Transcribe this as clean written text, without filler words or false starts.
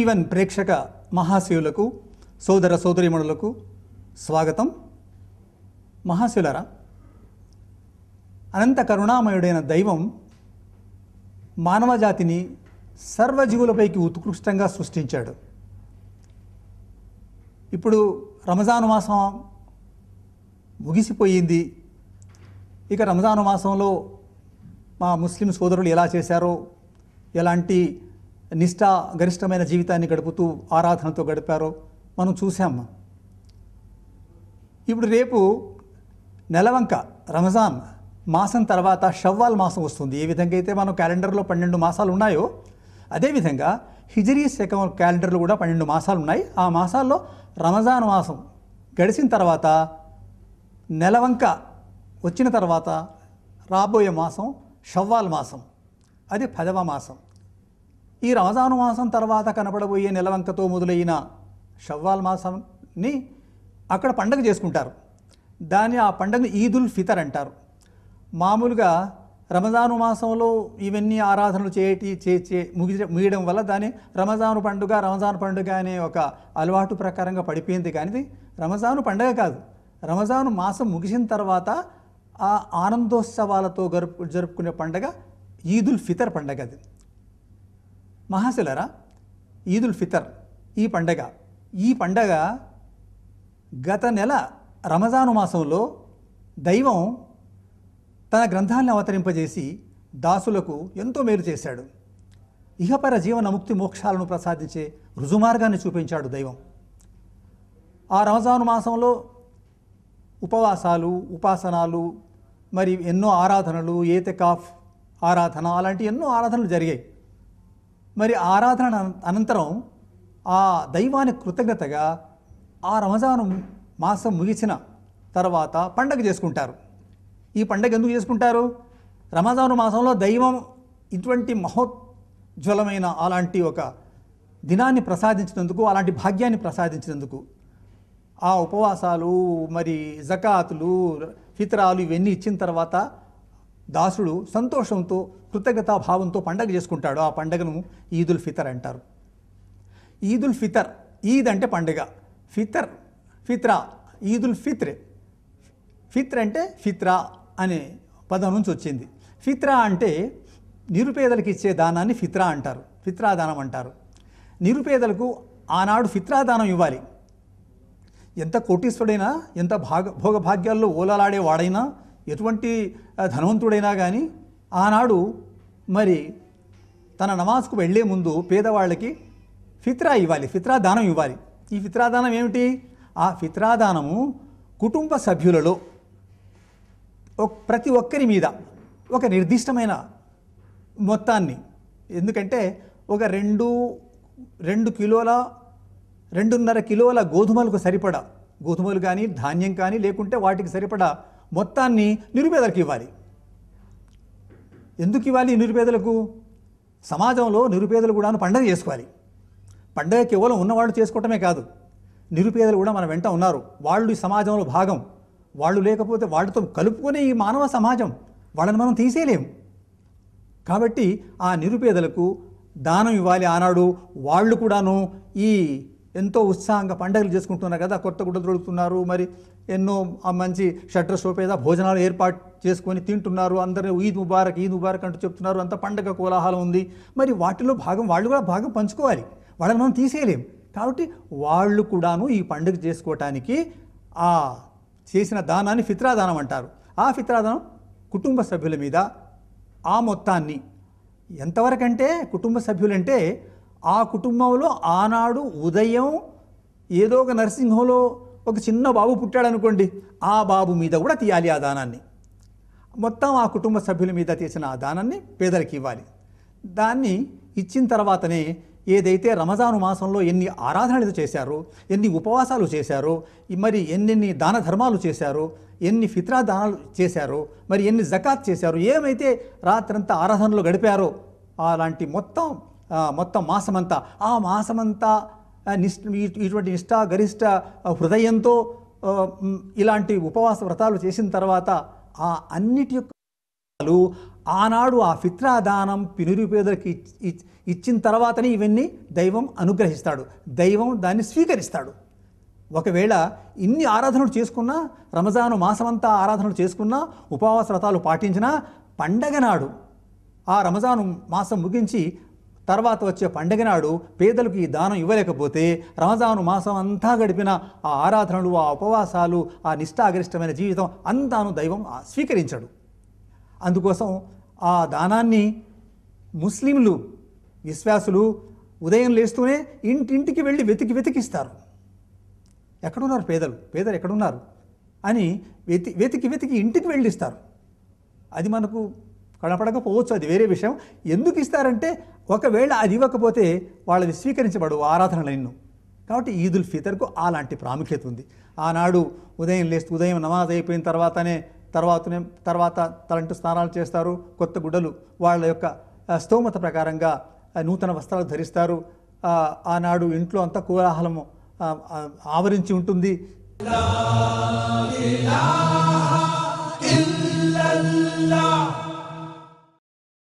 టీవీ1 ప్రేక్షక మహాశివులకు సోదర సోదరీమణులకు స్వాగతం. మహాశివులారా, అనంత కరుణామయుడైన దైవం మానవజాతిని సర్వజీవులపైకి ఉత్కృష్టంగా సృష్టించాడు. ఇప్పుడు రంజాను మాసం ముగిసిపోయింది. ఇక రంజాను మాసంలో మా ముస్లిం సోదరులు ఎలా చేశారో, ఎలాంటి నిష్ఠా గరిష్టమైన జీవితాన్ని గడుపుతూ ఆరాధనతో గడిపారో మనం చూసాం. ఇప్పుడు రేపు నెలవంక రంజాన్ మాసం తర్వాత షవ్వాల్ మాసం వస్తుంది. ఏ విధంగా అయితే మనం క్యాలెండర్లో 12 మాసాలు ఉన్నాయో, అదేవిధంగా హిజరీ శకం క్యాలెండర్లో కూడా 12 మాసాలు ఉన్నాయి. ఆ మాసాల్లో రంజాన్ మాసం గడిచిన తర్వాత నెలవంక వచ్చిన తర్వాత రాబోయే మాసం షవ్వాల్ మాసం, అది 10వ మాసం. ఈ రంజాను మాసం తర్వాత కనపడబోయే నెలవంకతో మొదలైన షవ్వాల్ మాసాన్ని అక్కడ పండగ చేసుకుంటారు. ఆ పండుగను ఈదుల్ ఫితర్ అంటారు. మామూలుగా రంజాను మాసంలో ఇవన్నీ ఆరాధనలు ముగియడం వల్ల దాన్ని రంజాను పండుగ అనే ఒక అలవాటు ప్రకారంగా పడిపోయింది. కానీ రంజాను పండుగ కాదు. రంజాను మాసం ముగిసిన తర్వాత ఆ ఆనందోత్సవాలతో జరుపుకునే పండుగ ఈదుల్ ఫితర్ పండుగ. అది మహాశివులారా, ఈదుల్ ఫితర్ ఈ పండగ గత నెల రంజాను మాసంలో దైవం తన గ్రంథాలను అవతరింపజేసి దాసులకు ఎంతో మేలు చేశాడు. ఇహపర జీవన ముక్తి మోక్షాలను ప్రసాదించే రుజుమార్గాన్ని చూపించాడు దైవం. ఆ రంజాను మాసంలో ఉపవాసాలు, ఉపాసనాలు, మరి ఎన్నో ఆరాధనలు, ఏతికాఫ్ ఆరాధన, అలాంటి ఎన్నో ఆరాధనలు జరిగాయి. మరి ఆరాధన అనంతరం ఆ దైవానికి కృతజ్ఞతగా ఆ రంజాను మాసం ముగిసిన తర్వాత పండగ చేసుకుంటారు. ఈ పండగ ఎందుకు చేసుకుంటారు? రంజాను మాసంలో దైవం ఇటువంటి మహోజ్వలమైన అలాంటి ఒక దినాన్ని ప్రసాదించినందుకు, అలాంటి భాగ్యాన్ని ప్రసాదించినందుకు ఆ ఉపవాసాలు, మరి జకాతులు, ఫిత్రాలు ఇవన్నీ ఇచ్చిన తర్వాత దాసుడు సంతోషంతో, కృతజ్ఞతాభావంతో పండగ చేసుకుంటాడు. ఆ పండగను ఈదుల్ ఫితర్ అంటారు. ఈదుల్ ఫితర్, ఈద్ అంటే పండుగ, ఫిత్రా, ఈదుల్ ఫిత్ర్ అంటే ఫిత్రా అనే పదం నుంచి వచ్చింది. ఫిత్రా అంటే నిరుపేదలకు ఇచ్చే దానాన్ని ఫిత్రా అంటారు, ఫిత్రా దానం అంటారు. నిరుపేదలకు ఆనాడు ఫిత్రా దానం ఇవ్వాలి. ఎంత కోటీశ్వరుడైనా, ఎంత భోగభాగ్యాల్లో ఓలలాడేవాడైనా, ఎటువంటి ధనవంతుడైనా కానీ ఆనాడు మరి తన నమాజ్కు వెళ్లే ముందు పేదవాళ్ళకి ఫిత్రా ఇవ్వాలి, ఫిత్రా దానం ఇవ్వాలి. ఈ ఫిత్రా దానం ఏమిటి? ఆ ఫిత్రా దానము కుటుంబ సభ్యులలో ప్రతి ఒక్కరి మీద ఒక నిర్దిష్టమైన మొత్తాన్ని, ఎందుకంటే ఒక 2.5 కిలోల గోధుమలకు సరిపడా, గోధుమలు కానీ ధాన్యం కానీ లేకుంటే వాటికి సరిపడా మొత్తాన్ని నిరుపేదలకు ఇవ్వాలి. ఎందుకు ఇవ్వాలి నిరుపేదలకు? సమాజంలో నిరుపేదలు కూడా పండగ చేసుకోవాలి. పండగ కేవలం ఉన్నవాళ్ళు చేసుకోవటమే కాదు, నిరుపేదలు కూడా మన వెంట ఉన్నారు. వాళ్ళు ఈ సమాజంలో భాగం. వాళ్ళు లేకపోతే వాళ్ళతో కలుపుకునే ఈ మానవ సమాజం, వాళ్ళని మనం తీసేయలేము. కాబట్టి ఆ నిరుపేదలకు దానం ఇవ్వాలి. ఆనాడు వాళ్ళు కూడాను ఈ ఎంతో ఉత్సాహంగా పండుగలు చేసుకుంటున్నారు కదా, కొత్త గుడ్డలు తొడుగుతున్నారు, మరి ఎన్నో మంచి షట్ర శోపేద భోజనాలు ఏర్పాటు చేసుకొని తింటున్నారు. అందరూ ఈద్ ముబారక్ అంటూ చెప్తున్నారు. అంత పండగ కోలాహలం ఉంది. మరి వాటిలో భాగం వాళ్ళు కూడా భాగం పంచుకోవాలి. వాళ్ళని మనం తీసేయలేం. కాబట్టి వాళ్ళు కూడాను ఈ పండుగ చేసుకోవటానికి ఆ చేసిన దానాన్ని ఫిత్రా దానం అంటారు. ఆ ఫిత్రా దానం కుటుంబ సభ్యుల మీద ఆ మొత్తాన్ని, ఎంతవరకంటే కుటుంబ సభ్యులంటే ఆ కుటుంబంలో ఆనాడు ఉదయం ఏదో ఒక నర్సింగ్ ఒక చిన్న బాబు పుట్టాడనుకోండి, ఆ బాబు మీద కూడా తీయాలి ఆ దానాన్ని. మొత్తం ఆ కుటుంబ సభ్యుల మీద తీసిన ఆ దానాన్ని పేదలకు ఇవ్వాలి. దాన్ని ఇచ్చిన తర్వాతనే ఏదైతే రంజాను మాసంలో ఎన్ని ఆరాధనలు చేశారో, ఎన్ని ఉపవాసాలు చేశారో, మరి ఎన్నెన్ని దాన ధర్మాలు చేశారో, ఎన్ని ఫిత్రా దానాలు చేశారో, మరి ఎన్ని జకాత్ చేశారో, ఏమైతే రాత్రంతా ఆరాధనలో గడిపారో అలాంటి మొత్తం మాసమంతా, ఆ మాసమంతా ఇటువంటి నిష్ఠా గరిష్ట హృదయంతో ఇలాంటి ఉపవాస వ్రతాలు చేసిన తర్వాత ఆ అన్నిటి యొక్క ఆనాడు ఆ ఫిత్రా దానం నిరుపేదలకు ఇచ్చిన తర్వాతనే ఇవన్నీ దైవం అనుగ్రహిస్తాడు, దైవం దాన్ని స్వీకరిస్తాడు. ఒకవేళ ఇన్ని ఆరాధనలు చేసుకున్నా, రంజాను మాసమంతా ఆరాధనలు చేసుకున్నా, ఉపవాస వ్రతాలు పాటించినా, పండగ నాడు ఆ రంజాను మాసం ముగించి తర్వాత వచ్చే పండగ నాడు పేదలకు ఈ దానం ఇవ్వలేకపోతే రంజాను మాసం అంతా గడిపిన ఆ ఆరాధనలు, ఆ ఉపవాసాలు, ఆ నిష్ఠాగరిష్టమైన జీవితం అంతాను దైవం స్వీకరించడు. అందుకోసం ఆ దానాన్ని ముస్లింలు విశ్వాసులు ఉదయం లేస్తూనే ఇంటింటికి వెళ్ళి వెతికిస్తారు. ఎక్కడున్నారు పేదలు ఎక్కడున్నారు అని వెతికి ఇంటికి వెళ్ళిస్తారు. అది మనకు కనపడకపోవచ్చు, అది వేరే విషయం. ఎందుకు ఇస్తారంటే ఒకవేళ అది ఇవ్వకపోతే వాళ్ళది స్వీకరించబడు ఆరాధనలెన్నో. కాబట్టి ఈదుల్ ఫితర్కు అలాంటి ప్రాముఖ్యత ఉంది. ఆనాడు ఉదయం నమాజ్ అయిపోయిన తర్వాత తలంటు స్నానాలు చేస్తారు, కొత్త గుడ్డలు వాళ్ళ యొక్క స్తోమత ప్రకారంగా నూతన వస్త్రాలు ధరిస్తారు. ఆనాడు ఇంట్లో అంతా కోలాహలము ఆవరించి ఉంటుంది.